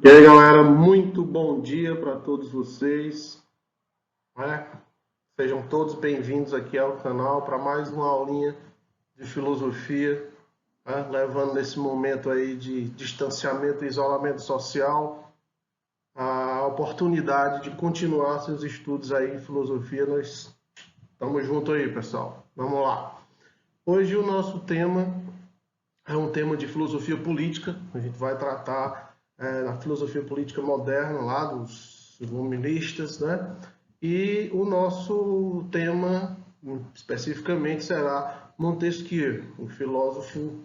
E aí, galera, muito bom dia para todos vocês, né? Sejam todos bem-vindos aqui ao canal para mais uma aulinha de filosofia, né? Levando nesse momento aí de distanciamento e isolamento social a oportunidade de continuar seus estudos aí em filosofia. Nós estamos juntos aí, pessoal. Vamos lá. Hoje o nosso tema é um tema de filosofia política. A gente vai tratar da filosofia política moderna, lá dos iluministas, né? E o nosso tema, especificamente, será Montesquieu, o filósofo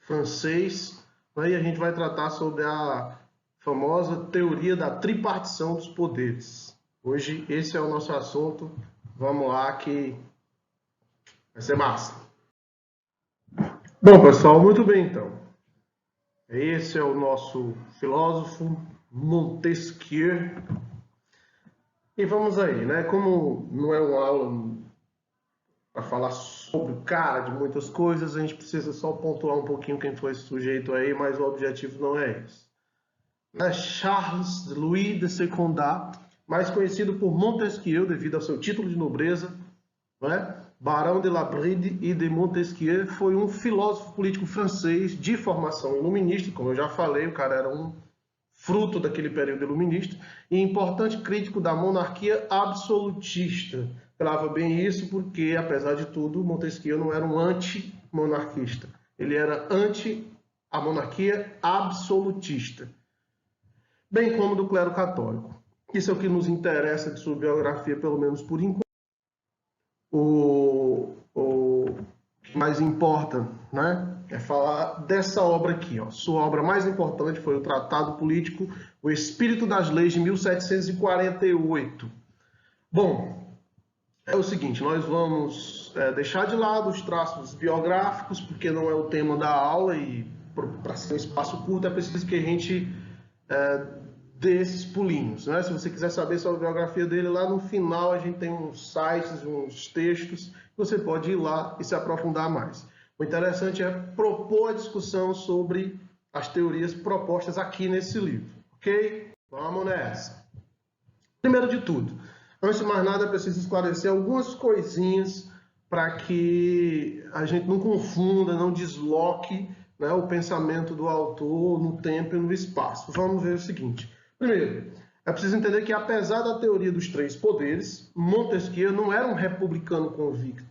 francês, né? E a gente vai tratar sobre a famosa teoria da tripartição dos poderes. Hoje esse é o nosso assunto. Vamos lá que vai ser massa. Bom, pessoal, muito bem então. Esse é o nosso filósofo Montesquieu. E vamos aí, né? Como não é uma aula para falar sobre o cara de muitas coisas, a gente precisa só pontuar um pouquinho quem foi esse sujeito aí, mas o objetivo não é esse. É Charles Louis de Secondat, mais conhecido por Montesquieu devido ao seu título de nobreza, né? Barão de La Bride e de Montesquieu, foi um filósofo político francês de formação iluminista, como eu já falei, o cara era um fruto daquele período iluminista, e importante crítico da monarquia absolutista. Falava bem isso porque, apesar de tudo, Montesquieu não era um anti-monarquista. Ele era anti a monarquia absolutista, bem como do clero católico. Isso é o que nos interessa de sua biografia, pelo menos por enquanto. O que mais importa, né, é falar dessa obra aqui. Ó. Sua obra mais importante foi o Tratado Político, O Espírito das Leis, de 1748. Bom, é o seguinte, nós vamos deixar de lado os traços biográficos, porque não é o tema da aula e para ser um espaço curto é preciso que a gente dê esses pulinhos. Né? Se você quiser saber sobre a biografia dele, lá no final a gente tem uns sites, uns textos, que você pode ir lá e se aprofundar mais. O interessante é propor a discussão sobre as teorias propostas aqui nesse livro, ok? Vamos nessa. Primeiro de tudo, antes de mais nada, é preciso esclarecer algumas coisinhas para que a gente não confunda, não desloque, né, o pensamento do autor no tempo e no espaço. Vamos ver o seguinte. Primeiro, é preciso entender que, apesar da teoria dos três poderes, Montesquieu não era um republicano convicto.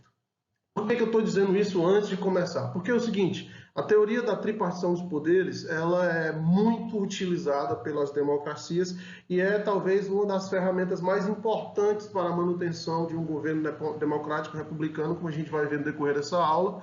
Por que eu estou dizendo isso antes de começar? Porque é o seguinte, a teoria da tripartição dos poderes, ela é muito utilizada pelas democracias e é talvez uma das ferramentas mais importantes para a manutenção de um governo democrático republicano, como a gente vai ver no decorrer dessa aula.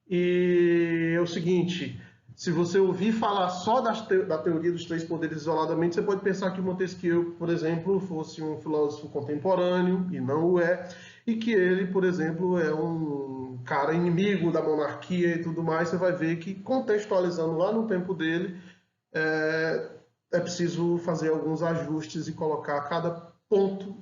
E é o seguinte, se você ouvir falar só da teoria dos três poderes isoladamente, você pode pensar que Montesquieu, por exemplo, fosse um filósofo contemporâneo, e não o é, e que ele, por exemplo, é um cara inimigo da monarquia e tudo mais. Você vai ver que, contextualizando lá no tempo dele, é preciso fazer alguns ajustes e colocar cada ponto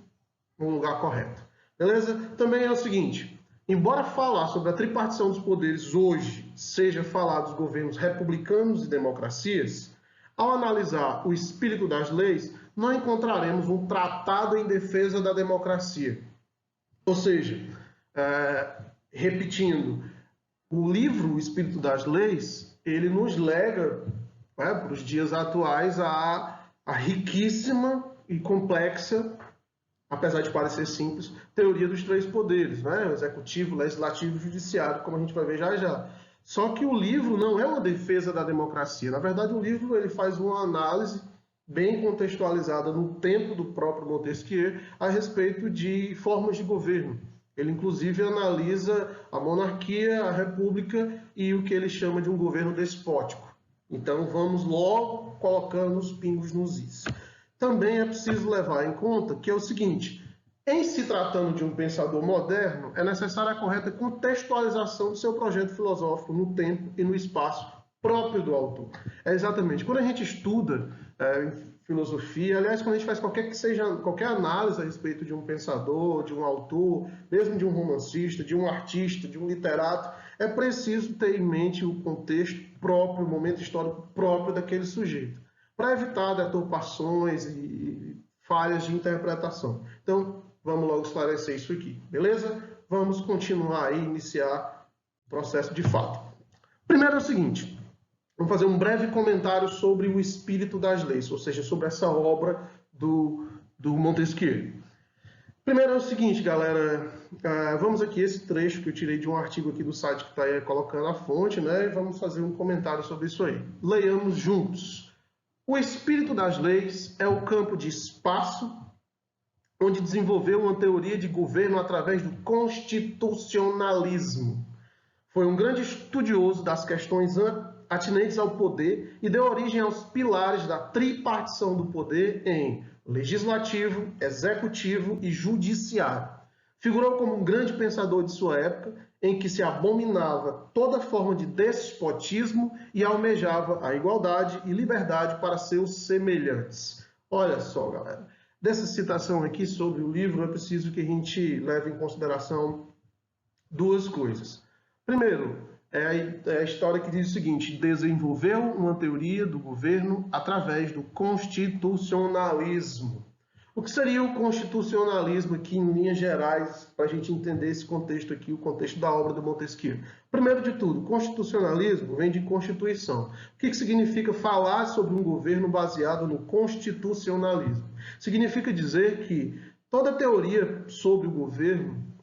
no lugar correto. Beleza? Também é o seguinte, embora falar sobre a tripartição dos poderes hoje seja falar dos governos republicanos e democracias, ao analisar o espírito das leis, não encontraremos um tratado em defesa da democracia. Ou seja, repetindo, o livro O Espírito das Leis, ele nos lega, né, para os dias atuais a riquíssima e complexa, apesar de parecer simples, teoria dos três poderes, né? O executivo, legislativo e judiciário, como a gente vai ver já já. Só que o livro não é uma defesa da democracia. Na verdade, o livro ele faz uma análise bem contextualizada no tempo do próprio Montesquieu a respeito de formas de governo. Ele, inclusive, analisa a monarquia, a república e o que ele chama de um governo despótico. Então, vamos logo colocando os pingos nos is. Também é preciso levar em conta que é o seguinte, em se tratando de um pensador moderno, é necessária a correta contextualização do seu projeto filosófico no tempo e no espaço próprio do autor. É exatamente, quando a gente estuda filosofia, aliás, quando a gente faz qualquer análise a respeito de um pensador, de um autor, mesmo de um romancista, de um artista, de um literato, é preciso ter em mente o contexto próprio, o momento histórico próprio daquele sujeito. para evitar deturpações e falhas de interpretação. Então, vamos logo esclarecer isso aqui, beleza? Vamos continuar aí, iniciar o processo de fato. Primeiro é o seguinte, vamos fazer um breve comentário sobre o espírito das leis, ou seja, sobre essa obra do Montesquieu. Primeiro é o seguinte, galera, vamos aqui, esse trecho que eu tirei de um artigo aqui do site que está aí colocando a fonte, né? E vamos fazer um comentário sobre isso aí. Leiamos juntos. O espírito das leis é o campo de espaço onde desenvolveu uma teoria de governo através do constitucionalismo. Foi um grande estudioso das questões atinentes ao poder e deu origem aos pilares da tripartição do poder em legislativo, executivo e judiciário. Figurou como um grande pensador de sua época, em que se abominava toda forma de despotismo e almejava a igualdade e liberdade para seus semelhantes. Olha só, galera. Dessa citação aqui sobre o livro, é preciso que a gente leve em consideração duas coisas. Primeiro, é a história que diz o seguinte: desenvolveu uma teoria do governo através do constitucionalismo. O que seria o constitucionalismo aqui, em linhas gerais, para a gente entender esse contexto aqui, o contexto da obra do Montesquieu? Primeiro de tudo, constitucionalismo vem de constituição. O que significa falar sobre um governo baseado no constitucionalismo? Significa dizer que toda teoria sobre o governo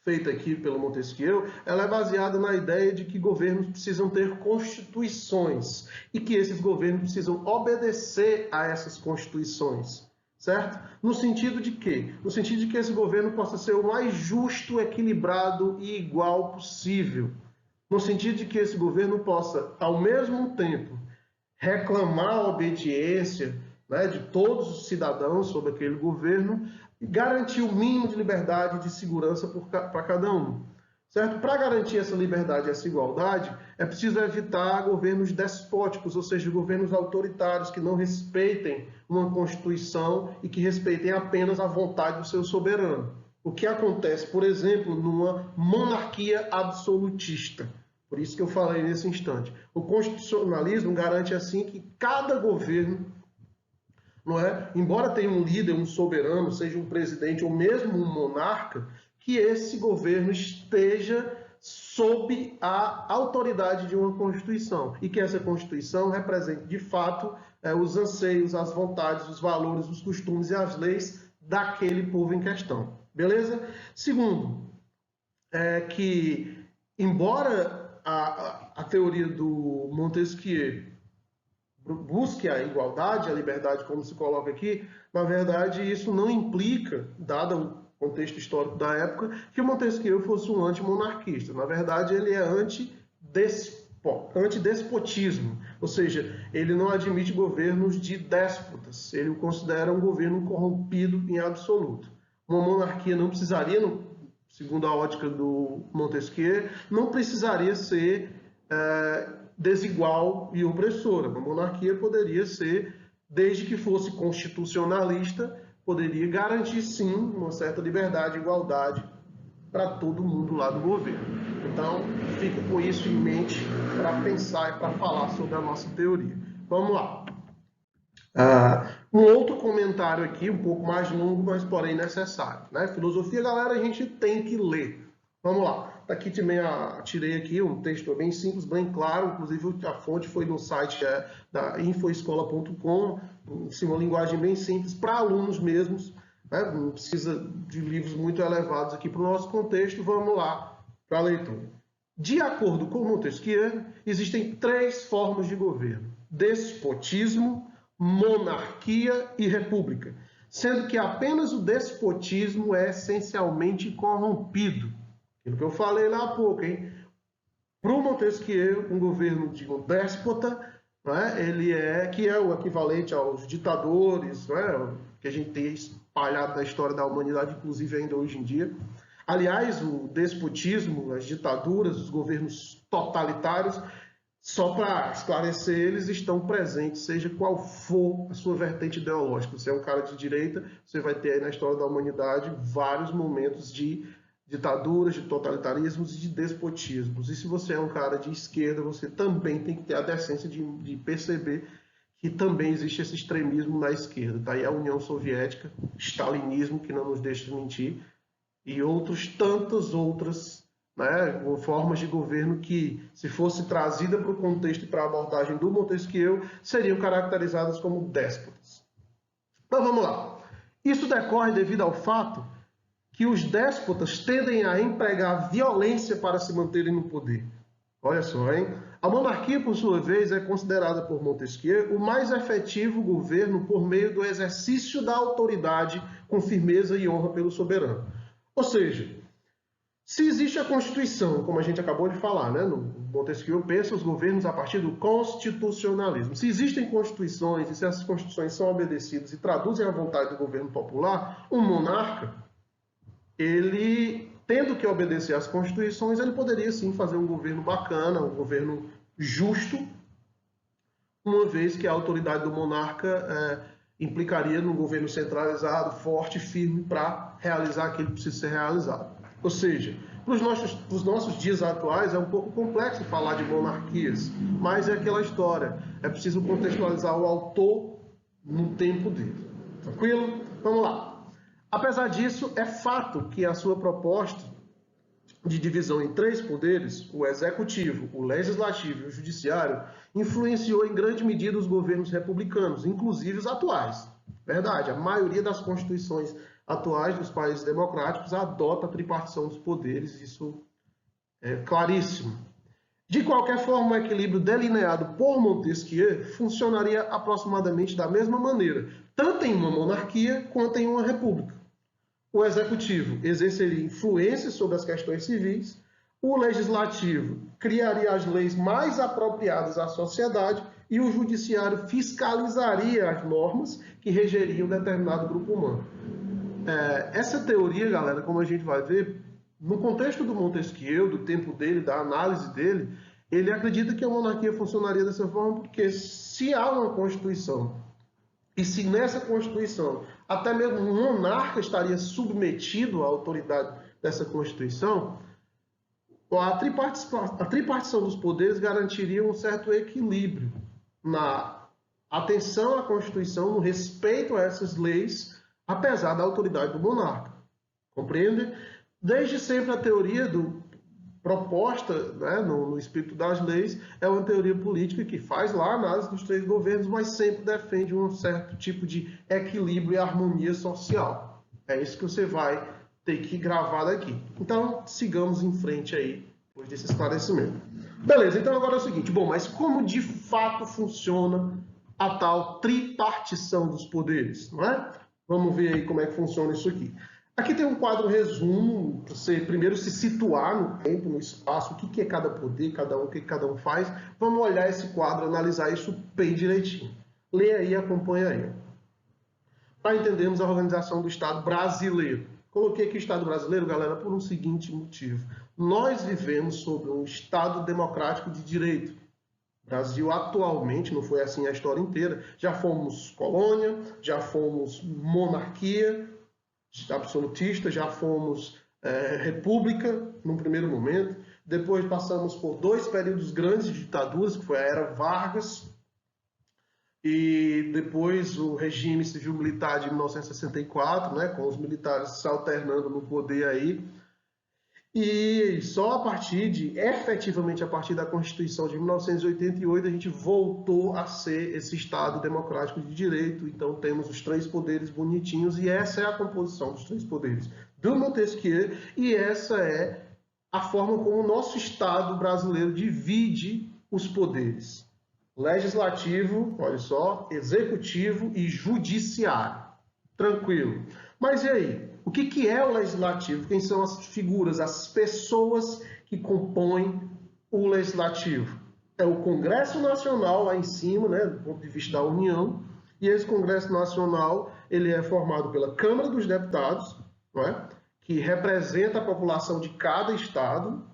feita aqui pelo Montesquieu, ela é baseada na ideia de que governos precisam ter constituições e que esses governos precisam obedecer a essas constituições, certo? No sentido de quê? No sentido de que esse governo possa ser o mais justo, equilibrado e igual possível. No sentido de que esse governo possa, ao mesmo tempo, reclamar a obediência, né, de todos os cidadãos sobre aquele governo, e garantir o mínimo de liberdade e de segurança para cada um. Certo? Para garantir essa liberdade e essa igualdade, é preciso evitar governos despóticos, ou seja, governos autoritários que não respeitem uma Constituição e que respeitem apenas a vontade do seu soberano. O que acontece, por exemplo, numa monarquia absolutista. Por isso que eu falei nesse instante. O constitucionalismo garante, assim, que cada governo, não é? Embora tenha um líder, um soberano, seja um presidente ou mesmo um monarca, que esse governo esteja sob a autoridade de uma Constituição e que essa Constituição represente, de fato, os anseios, as vontades, os valores, os costumes e as leis daquele povo em questão. Beleza? Segundo, que, embora a teoria do Montesquieu busque a igualdade, a liberdade, como se coloca aqui, na verdade isso não implica, dado o contexto histórico da época, que o Montesquieu fosse um antimonarquista. Na verdade, ele é antidespotismo, ou seja, ele não admite governos de déspotas, ele o considera um governo corrompido em absoluto. Uma monarquia não precisaria, segundo a ótica do Montesquieu, não precisaria ser desigual e opressora. Uma monarquia poderia ser, desde que fosse constitucionalista, poderia garantir sim uma certa liberdade e igualdade para todo mundo lá do governo. Então, fica com isso em mente para pensar e para falar sobre a nossa teoria. Vamos lá. Um outro comentário aqui, um pouco mais longo, mas porém necessário, né? Filosofia, galera, a gente tem que ler. Vamos lá. Aqui também tirei aqui um texto bem simples, bem claro, inclusive a fonte foi no site da infoescola.com, uma linguagem bem simples para alunos mesmos, né? Não precisa de livros muito elevados aqui para o nosso contexto. Vamos lá para a leitura. De acordo com Montesquieu, existem 3 formas de governo: despotismo, monarquia e república, sendo que apenas o despotismo é essencialmente corrompido. Aquilo que eu falei lá há pouco, hein? Para o Montesquieu, um governo de um déspota, né, que é o equivalente aos ditadores, né, que a gente tem espalhado na história da humanidade, inclusive ainda hoje em dia. Aliás, o despotismo, as ditaduras, os governos totalitários, só para esclarecer, eles estão presentes, seja qual for a sua vertente ideológica. Você é um cara de direita, você vai ter aí na história da humanidade vários momentos de ditaduras, de totalitarismos e de despotismos. E se você é um cara de esquerda, você também tem que ter a decência de perceber que também existe esse extremismo na esquerda. Daí a União Soviética, stalinismo, que não nos deixa mentir, e tantas outras, né, formas de governo que, se fosse trazida para o contexto e para a abordagem do Montesquieu, seriam caracterizadas como déspotas. Então vamos lá. Isso decorre devido ao fato que os déspotas tendem a empregar violência para se manterem no poder. Olha só, hein? A monarquia, por sua vez, é considerada por Montesquieu o mais efetivo governo por meio do exercício da autoridade com firmeza e honra pelo soberano. Ou seja, se existe a Constituição, como a gente acabou de falar, né? Montesquieu pensa os governos a partir do constitucionalismo. Se existem constituições e se essas constituições são obedecidas e traduzem a vontade do governo popular, um monarca, ele, tendo que obedecer às constituições, ele poderia sim fazer um governo bacana, um governo justo, uma vez que a autoridade do monarca implicaria num governo centralizado, forte, firme, para realizar aquilo que precisa ser realizado. Ou seja, para os nossos dias atuais é um pouco complexo falar de monarquias, mas é aquela história, é preciso contextualizar o autor no tempo dele. Tranquilo? Vamos lá. Apesar disso, é fato que a sua proposta de divisão em 3 poderes, o executivo, o legislativo e o judiciário, influenciou em grande medida os governos republicanos, inclusive os atuais. Verdade, a maioria das constituições atuais dos países democráticos adota a tripartição dos poderes, isso é claríssimo. De qualquer forma, o equilíbrio delineado por Montesquieu funcionaria aproximadamente da mesma maneira, tanto em uma monarquia quanto em uma república. O executivo exerceria influência sobre as questões civis, o legislativo criaria as leis mais apropriadas à sociedade e o judiciário fiscalizaria as normas que regeriam determinado grupo humano. Essa teoria, galera, como a gente vai ver, no contexto do Montesquieu, do tempo dele, da análise dele, ele acredita que a monarquia funcionaria dessa forma porque se há uma Constituição e se nessa Constituição até mesmo um monarca estaria submetido à autoridade dessa Constituição, a tripartição dos poderes garantiria um certo equilíbrio na atenção à Constituição, no respeito a essas leis, apesar da autoridade do monarca. Compreende? Desde sempre a teoria proposta, né, no espírito das leis é uma teoria política que faz lá a análise dos 3 governos, mas sempre defende um certo tipo de equilíbrio e harmonia social. É isso que você vai ter que gravar daqui. Então, sigamos em frente aí, depois desse esclarecimento. Beleza, então agora é o seguinte, mas como de fato funciona a tal tripartição dos poderes, não é? Vamos ver aí como é que funciona isso aqui. Aqui tem um quadro resumo, para você primeiro se situar no tempo, no espaço, o que é cada poder, o que cada um faz. Vamos olhar esse quadro, analisar isso bem direitinho. Leia aí e acompanha aí. Para entendermos a organização do Estado brasileiro. Coloquei aqui Estado brasileiro, galera, por um seguinte motivo. Nós vivemos sob um Estado democrático de direito. O Brasil atualmente, não foi assim a história inteira, já fomos colônia, já fomos monarquia absolutista, já fomos república num primeiro momento, depois passamos por 2 períodos grandes de ditaduras, que foi a Era Vargas, e depois o regime civil-militar de 1964, né, com os militares se alternando no poder aí, e só efetivamente a partir da Constituição de 1988, a gente voltou a ser esse Estado democrático de direito. Então temos os 3 poderes bonitinhos, e essa é a composição dos 3 poderes do Montesquieu, e essa é a forma como o nosso Estado brasileiro divide os poderes. Legislativo, olha só, executivo e judiciário. Tranquilo. Mas e aí? O que é o legislativo? Quem são as figuras, as pessoas que compõem o legislativo? É o Congresso Nacional lá em cima, né, do ponto de vista da União, e esse Congresso Nacional ele é formado pela Câmara dos Deputados, não é? Que representa a população de cada estado,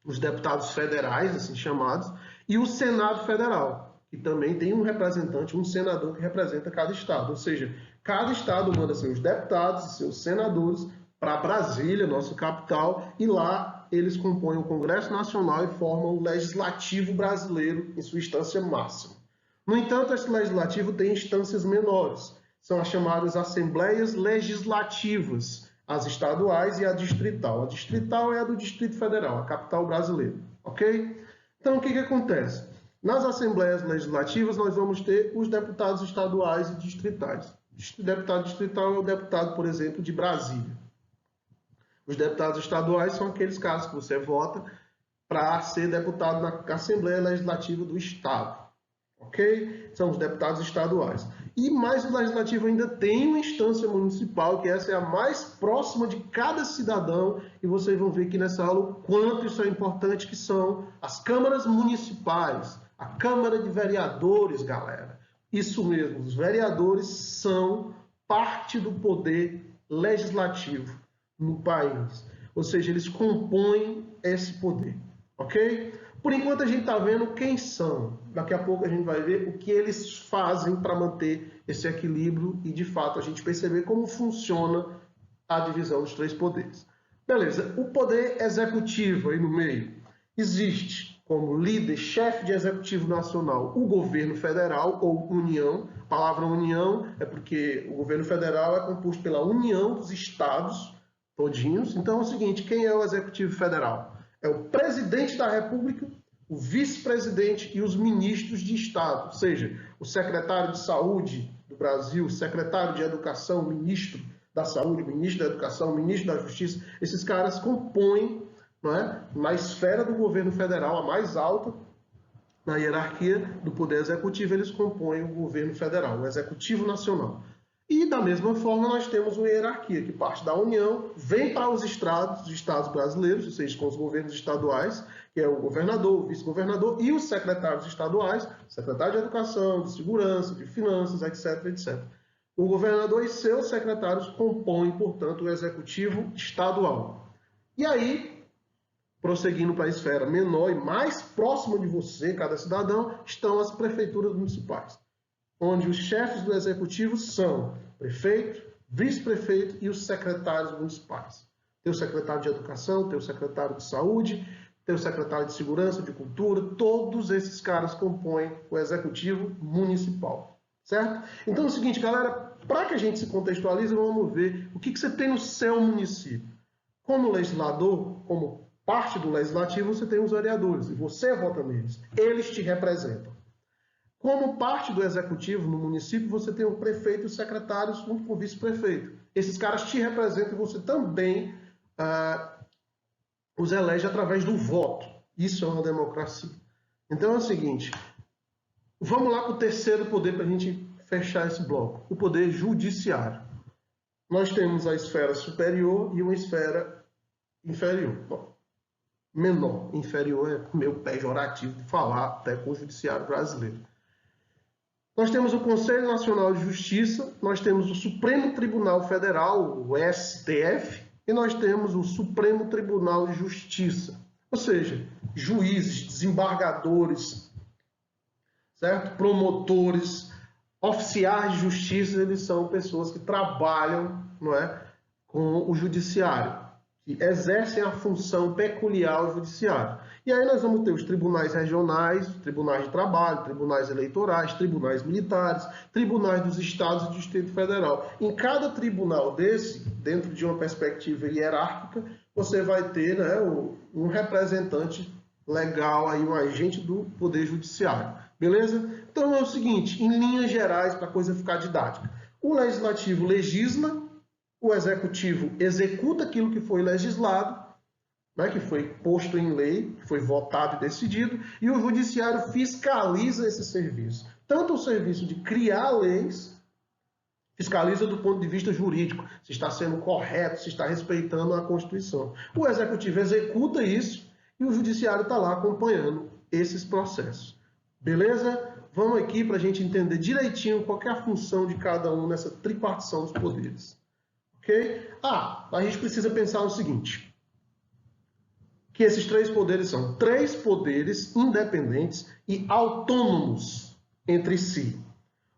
os deputados federais, assim chamados, e o Senado Federal, que também tem um representante, um senador que representa cada estado, ou seja, cada estado manda seus deputados e seus senadores para Brasília, nossa capital, e lá eles compõem o Congresso Nacional e formam o Legislativo Brasileiro em sua instância máxima. No entanto, esse legislativo tem instâncias menores, são as chamadas assembleias legislativas, as estaduais e a distrital. A distrital é a do Distrito Federal, a capital brasileira, ok? Então, o que acontece? Nas assembleias legislativas, nós vamos ter os deputados estaduais e distritais. O deputado distrital é o deputado, por exemplo, de Brasília. Os deputados estaduais são aqueles casos que você vota para ser deputado na Assembleia Legislativa do Estado. Ok? São os deputados estaduais. E mais o legislativo ainda tem uma instância municipal, que essa é a mais próxima de cada cidadão, e vocês vão ver aqui nessa aula o quanto isso é importante, que são as câmaras municipais, a Câmara de Vereadores, galera. Isso mesmo, os vereadores são parte do poder legislativo no país. Ou seja, eles compõem esse poder, ok? Por enquanto a gente está vendo quem são. Daqui a pouco a gente vai ver o que eles fazem para manter esse equilíbrio e, de fato, a gente perceber como funciona a divisão dos três poderes. Beleza, o poder executivo aí no meio existe como líder, chefe de executivo nacional, o governo federal ou União. A palavra União é porque o governo federal é composto pela união dos estados todinhos. Então é o seguinte, quem é o executivo federal? É o presidente da República, o vice-presidente e os ministros de Estado, ou seja, o secretário de Saúde do Brasil, o secretário de Educação, o ministro da Saúde, o ministro da Educação, o ministro da Justiça. Esses caras compõem, não é, na esfera do governo federal, a mais alta, na hierarquia do poder executivo, eles compõem o governo federal, o executivo nacional. E, da mesma forma, nós temos uma hierarquia que parte da União, vem para os estados brasileiros, ou seja, com os governos estaduais, que é o governador, o vice-governador e os secretários estaduais, secretário de Educação, de Segurança, de Finanças, etc, etc. O governador e seus secretários compõem, portanto, o executivo estadual. E aí, prosseguindo para a esfera menor e mais próxima de você, cada cidadão, estão as prefeituras municipais, onde os chefes do executivo são prefeito, vice-prefeito e os secretários municipais. Tem o secretário de Educação, tem o secretário de Saúde, tem o secretário de Segurança, de Cultura, todos esses caras compõem o executivo municipal, certo? Então é o seguinte, galera, para que a gente se contextualize, vamos ver o que você tem no seu município. Como legislador, como parte do legislativo, você tem os vereadores, e você vota neles, eles te representam. Como parte do executivo no município, você tem o prefeito e os secretários junto com o vice-prefeito. Esses caras te representam e você também os elege através do voto. Isso é uma democracia. Então é o seguinte, vamos lá para o terceiro poder para a gente fechar esse bloco, o poder judiciário. Nós temos a esfera superior e uma esfera inferior. Bom, menor, inferior é meio pejorativo de falar até com o judiciário brasileiro. Nós temos o Conselho Nacional de Justiça, nós temos o Supremo Tribunal Federal, o STF, e nós temos o Supremo Tribunal de Justiça. Ou seja, juízes, desembargadores, certo? Promotores, oficiais de justiça, eles são pessoas que trabalham, não é, com o judiciário, que exercem a função peculiar ao judiciário. E aí nós vamos ter os tribunais regionais, tribunais de trabalho, tribunais eleitorais, tribunais militares, tribunais dos estados e do Distrito Federal. Em cada tribunal desse, dentro de uma perspectiva hierárquica, você vai ter, né, um representante legal, aí, um agente do Poder Judiciário. Beleza? Então é o seguinte, em linhas gerais, para a coisa ficar didática. O Legislativo legisla, o Executivo executa aquilo que foi legislado, né, que foi posto em lei, que foi votado e decidido, e o Judiciário fiscaliza esse serviço. Tanto o serviço de criar leis, fiscaliza do ponto de vista jurídico, se está sendo correto, se está respeitando a Constituição. O Executivo executa isso e o Judiciário está lá acompanhando esses processos. Beleza? Vamos aqui para a gente entender direitinho qual é a função de cada um nessa tripartição dos poderes. Ok? A gente precisa pensar no seguinte, que esses três poderes são três poderes independentes e autônomos entre si.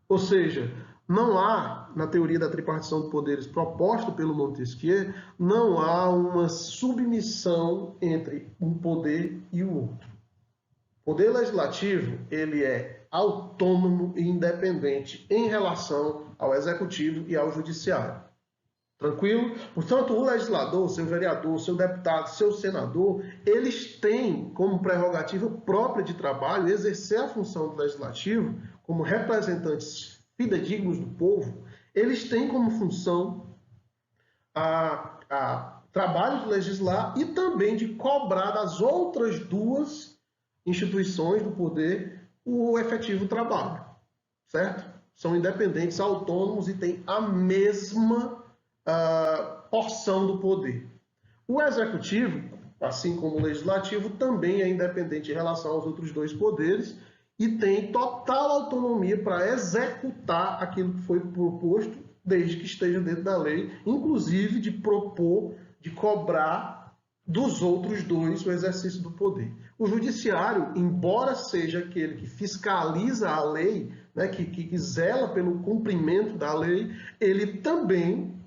Ou seja, não há, na teoria da tripartição de poderes proposta pelo Montesquieu, não há uma submissão entre um poder e o outro. O poder legislativo, ele é autônomo e independente em relação ao executivo e ao judiciário. Tranquilo? Portanto, o legislador, seu vereador, seu deputado, seu senador, eles têm como prerrogativa própria de trabalho exercer a função do legislativo como representantes fidedignos do povo. Eles têm como função a trabalho de legislar e também de cobrar das outras duas instituições do poder o efetivo trabalho, certo? São independentes, autônomos e têm a mesma porção do poder. O executivo, assim como o legislativo, também é independente em relação aos outros dois poderes e tem total autonomia para executar aquilo que foi proposto, desde que esteja dentro da lei, inclusive de propor, de cobrar dos outros dois o exercício do poder. O judiciário, embora seja aquele que fiscaliza a lei, né, que zela pelo cumprimento da lei, ele também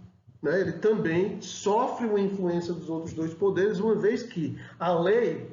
sofre uma influência dos outros dois poderes, uma vez que a lei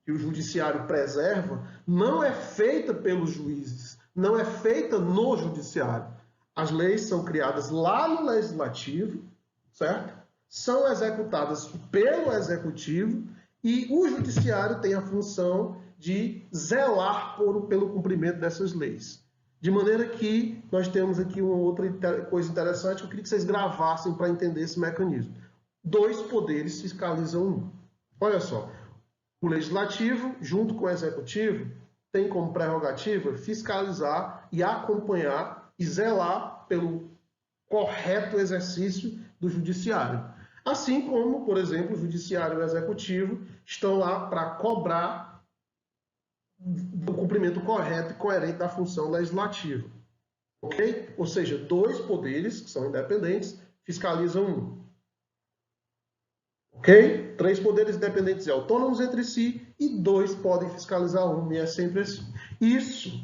que o judiciário preserva não é feita pelos juízes, não é feita no judiciário. As leis são criadas lá no legislativo, certo? São executadas pelo executivo e o judiciário tem a função de zelar pelo cumprimento dessas leis. De maneira que nós temos aqui uma outra coisa interessante que eu queria que vocês gravassem para entender esse mecanismo. Dois poderes fiscalizam um. Olha só, o legislativo, junto com o executivo, tem como prerrogativa fiscalizar e acompanhar e zelar pelo correto exercício do judiciário. Assim como, por exemplo, o judiciário e o executivo estão lá para cobrar do cumprimento correto e coerente da função legislativa. Ok? Ou seja, dois poderes, que são independentes, fiscalizam um. Ok? Três poderes independentes e autônomos entre si, e dois podem fiscalizar um, e é sempre assim. Isso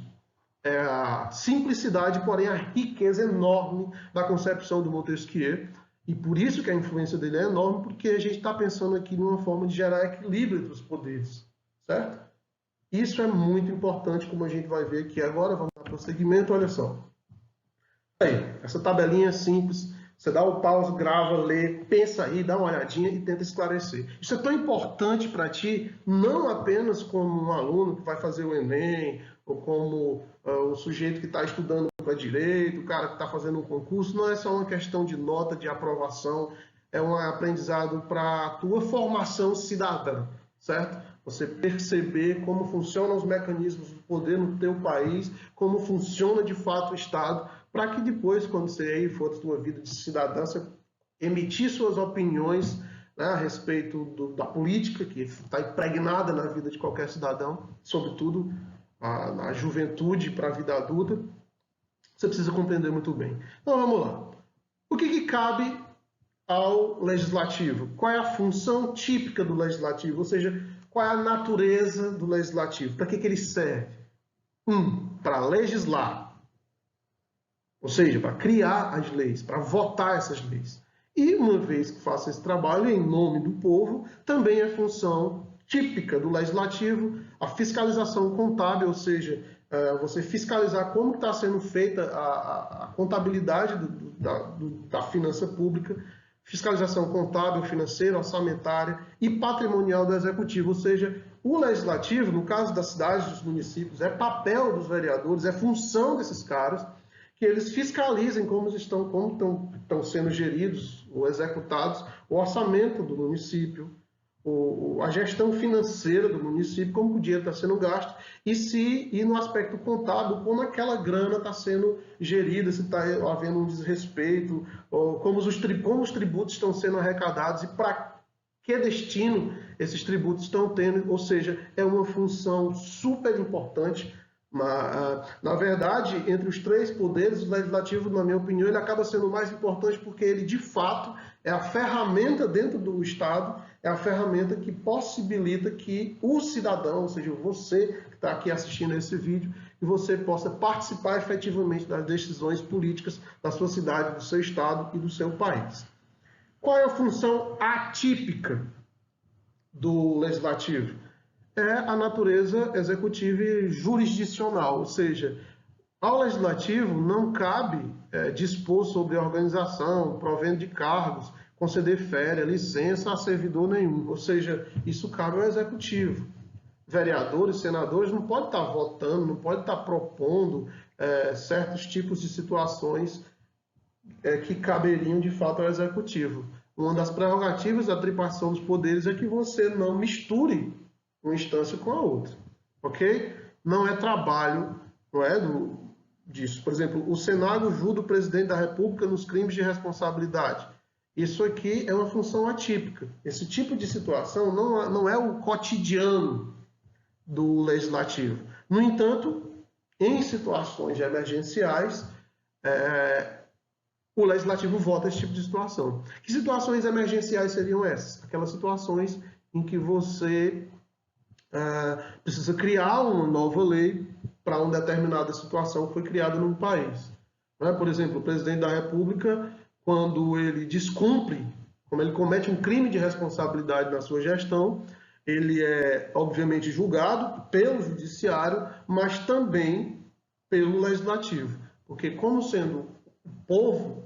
é a simplicidade, porém a riqueza enorme da concepção do Montesquieu, e por isso que a influência dele é enorme, porque a gente está pensando aqui numa forma de gerar equilíbrio entre os poderes, certo? Isso é muito importante, como a gente vai ver aqui agora. Vamos dar prosseguimento, olha só. Aí, essa tabelinha simples, você dá o pause, grava, lê, pensa aí, dá uma olhadinha e tenta esclarecer. Isso é tão importante para ti, não apenas como um aluno que vai fazer o Enem, ou como o sujeito que está estudando para direito, o cara que está fazendo um concurso. Não é só uma questão de nota, de aprovação, é um aprendizado para a tua formação cidadã, certo? Você perceber como funcionam os mecanismos do poder no teu país, como funciona de fato o Estado, para que depois, quando você aí for da sua vida de cidadã, você emitir suas opiniões, né, a respeito da política, que está impregnada na vida de qualquer cidadão, sobretudo na juventude para a vida adulta, você precisa compreender muito bem. Então vamos lá. O que cabe ao legislativo? Qual é a função típica do legislativo? Ou seja, qual é a natureza do legislativo? Para que ele serve? Para legislar. Ou seja, para criar as leis, para votar essas leis. E uma vez que faça esse trabalho em nome do povo, também é função típica do legislativo a fiscalização contábil, ou seja, você fiscalizar como está sendo feita a contabilidade da finança pública, fiscalização contábil, financeira, orçamentária e patrimonial do executivo, ou seja, o legislativo, no caso das cidades, dos municípios, é papel dos vereadores, é função desses caras que eles fiscalizem como estão sendo geridos ou executados o orçamento do município, a gestão financeira do município, como o dinheiro está sendo gasto, e no aspecto contábil, como aquela grana está sendo gerida, se está havendo um desrespeito, ou como os tributos estão sendo arrecadados e para que destino esses tributos estão tendo, ou seja, é uma função super importante. Na verdade, entre os três poderes, o legislativo, na minha opinião, ele acaba sendo o mais importante porque ele, de fato, é a ferramenta dentro do Estado, é a ferramenta que possibilita que o cidadão, ou seja, você que está aqui assistindo esse vídeo, que você possa participar efetivamente das decisões políticas da sua cidade, do seu Estado e do seu país. Qual é a função atípica do legislativo? é a natureza executiva e jurisdicional, ou seja, ao legislativo não cabe dispor sobre a organização, provendo de cargos, conceder férias, licença a servidor nenhum, ou seja, isso cabe ao executivo. Vereadores, senadores não podem estar votando, não podem estar propondo certos tipos de situações que caberiam de fato ao executivo. Uma das prerrogativas da tripartição dos poderes é que você não misture uma instância com a outra, ok? Não é trabalho, não é, disso. Por exemplo, o Senado julga o presidente da República nos crimes de responsabilidade. Isso aqui é uma função atípica. Esse tipo de situação não é o cotidiano do legislativo. No entanto, em situações emergenciais, o legislativo vota esse tipo de situação. Que situações emergenciais seriam essas? Aquelas situações em que você precisa criar uma nova lei para uma determinada situação que foi criada num país. Por exemplo, o presidente da República, quando ele descumpre, quando ele comete um crime de responsabilidade na sua gestão, ele é, obviamente, julgado pelo judiciário, mas também pelo legislativo. Porque, como sendo o povo,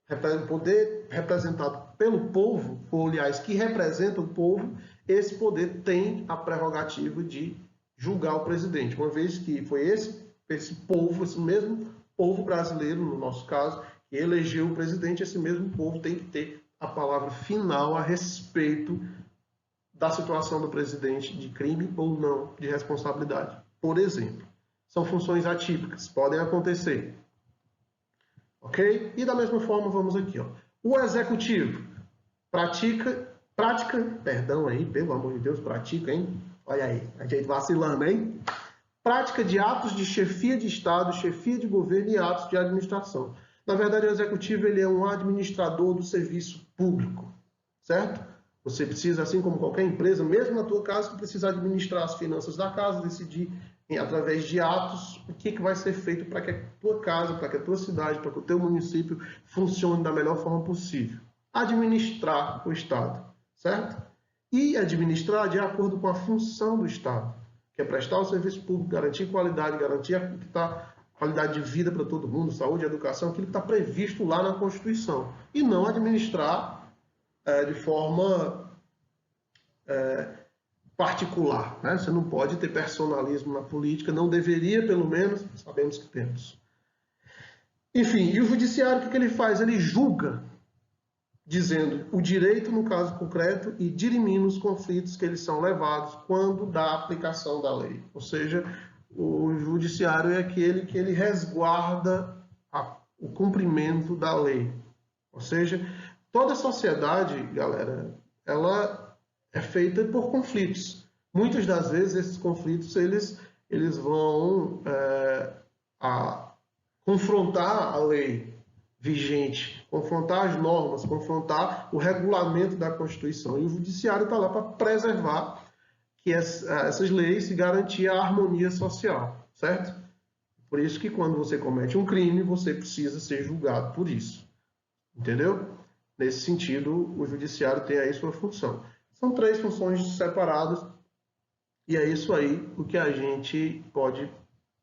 o poder representado pelo povo, ou, aliás, que representa o povo, esse poder tem a prerrogativa de julgar o presidente, uma vez que foi esse povo, esse mesmo povo brasileiro, no nosso caso, que elegeu o presidente, esse mesmo povo tem que ter a palavra final a respeito da situação do presidente de crime ou não, de responsabilidade. Por exemplo, são funções atípicas, podem acontecer. Ok? E da mesma forma, vamos aqui. Ó. O executivo pratica, perdão aí, pelo amor de Deus, pratica, hein? Olha aí, a gente vacilando, hein? Prática de atos de chefia de Estado, chefia de governo e atos de administração. Na verdade, o executivo ele é um administrador do serviço público, certo? Você precisa, assim como qualquer empresa, mesmo na tua casa, precisa administrar as finanças da casa, decidir através de atos o que vai ser feito para que a tua casa, para que a tua cidade, para que o teu município funcione da melhor forma possível. Administrar o Estado, certo? E administrar de acordo com a função do Estado, que é prestar o serviço público, garantir qualidade, garantir qualidade de vida para todo mundo, saúde, educação, aquilo que está previsto lá na Constituição. E não administrar de forma particular. Né? Você não pode ter personalismo na política, não deveria, pelo menos, sabemos que temos. Enfim, e o judiciário, o que ele faz? Ele julga, dizendo o direito no caso concreto e dirimindo os conflitos que eles são levados quando da aplicação da lei. Ou seja, o judiciário é aquele que ele resguarda o cumprimento da lei. Ou seja, toda sociedade, galera, ela é feita por conflitos. Muitas das vezes esses conflitos eles vão confrontar a lei vigente, confrontar as normas, confrontar o regulamento da Constituição. E o judiciário está lá para preservar que essas leis e garantir a harmonia social, certo? Por isso que quando você comete um crime, você precisa ser julgado por isso. Entendeu? Nesse sentido, o judiciário tem aí sua função. São 3 funções separadas e é isso aí o que a gente pode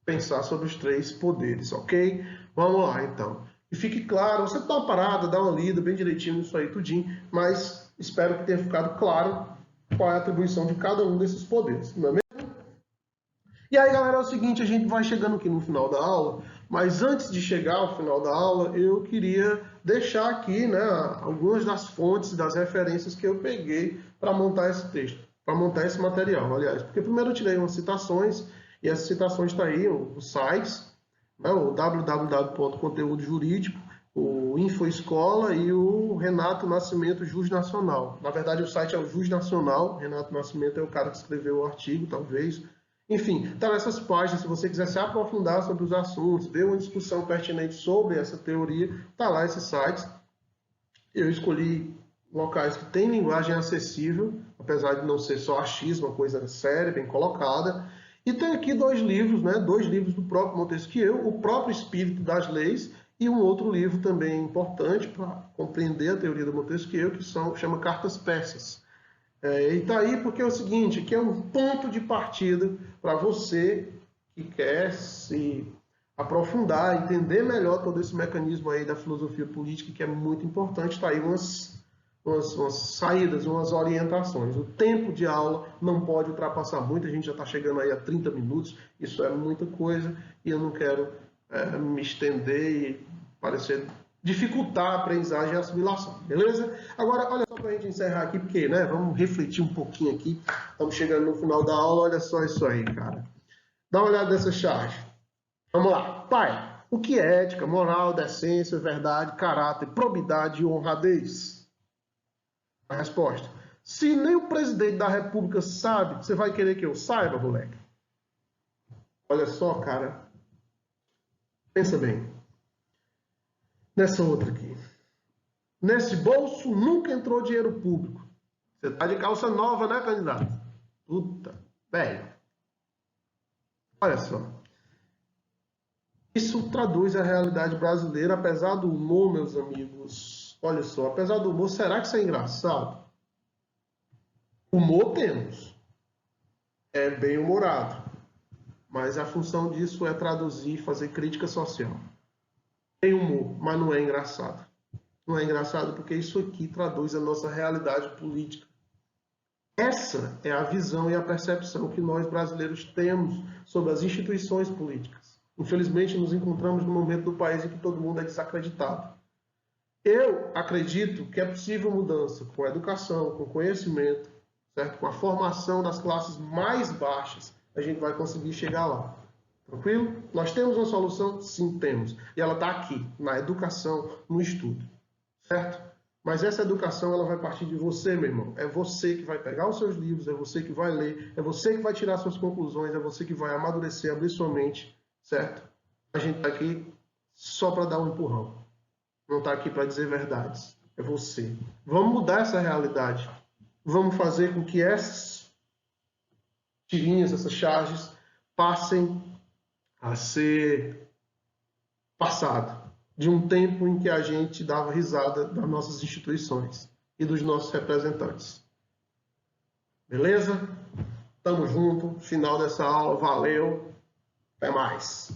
pensar sobre os 3 poderes, ok? Vamos lá, então. E fique claro, você dá uma parada, dá uma lida bem direitinho nisso aí, tudinho, mas espero que tenha ficado claro qual é a atribuição de cada um desses poderes, não é mesmo? E aí, galera, é o seguinte, a gente vai chegando aqui no final da aula, mas antes de chegar ao final da aula, eu queria deixar aqui, né, algumas das fontes, das referências que eu peguei para montar esse texto, para montar esse material, aliás. Porque primeiro eu tirei umas citações, e essas citações estão aí, os sites, né, o www.conteúdo jurídico, o InfoEscola e o Renato Nascimento Jus Nacional. Na verdade, o site é o Jus Nacional, Renato Nascimento é o cara que escreveu o artigo, talvez. Enfim, está nessas páginas, se você quiser se aprofundar sobre os assuntos, ver uma discussão pertinente sobre essa teoria, está lá esses sites. Eu escolhi locais que têm linguagem acessível, apesar de não ser só achismo, uma coisa séria, bem colocada. E tem aqui 2 livros, né? 2 livros do próprio Montesquieu, O Próprio Espírito das Leis, e um outro livro também importante para compreender a teoria do Montesquieu, que chama Cartas Persas. E tá aí porque é o seguinte, que é um ponto de partida para você que quer se aprofundar, entender melhor todo esse mecanismo aí da filosofia política, que é muito importante. Tá aí umas saídas, umas orientações. O tempo de aula não pode ultrapassar muito, a gente já está chegando aí a 30 minutos, isso é muita coisa, e eu não quero me estender e parecer dificultar a aprendizagem e a assimilação, beleza? Agora, olha só para a gente encerrar aqui, porque, né, vamos refletir um pouquinho aqui, estamos chegando no final da aula, olha só isso aí, cara. Dá uma olhada nessa charge. Vamos lá. Pai, o que é ética, moral, decência, verdade, caráter, probidade e honradez? A resposta. Se nem o presidente da República sabe, você vai querer que eu saiba, moleque? Olha só, cara. Pensa bem. Nessa outra aqui. Nesse bolso nunca entrou dinheiro público. Você tá de calça nova, né, candidato? Puta, velho. Olha só. Isso traduz a realidade brasileira, apesar do humor, meus amigos. Olha só, apesar do humor, será que isso é engraçado? Humor temos. É bem humorado. Mas a função disso é traduzir e fazer crítica social. Tem humor, mas não é engraçado. Não é engraçado porque isso aqui traduz a nossa realidade política. Essa é a visão e a percepção que nós brasileiros temos sobre as instituições políticas. Infelizmente, nos encontramos no momento do país em que todo mundo é desacreditado. Eu acredito que é possível mudança com a educação, com o conhecimento, certo? Com a formação das classes mais baixas, a gente vai conseguir chegar lá. Tranquilo? Nós temos uma solução? Sim, temos. E ela está aqui, na educação, no estudo. Certo? Mas essa educação ela vai partir de você, meu irmão. É você que vai pegar os seus livros, é você que vai ler, é você que vai tirar suas conclusões, é você que vai amadurecer, abrir sua mente, certo? A gente está aqui só para dar um empurrão. Não está aqui para dizer verdades. É você. Vamos mudar essa realidade. Vamos fazer com que essas tirinhas, essas charges, passem a ser passado de um tempo em que a gente dava risada das nossas instituições e dos nossos representantes. Beleza? Tamo junto. Final dessa aula. Valeu. Até mais.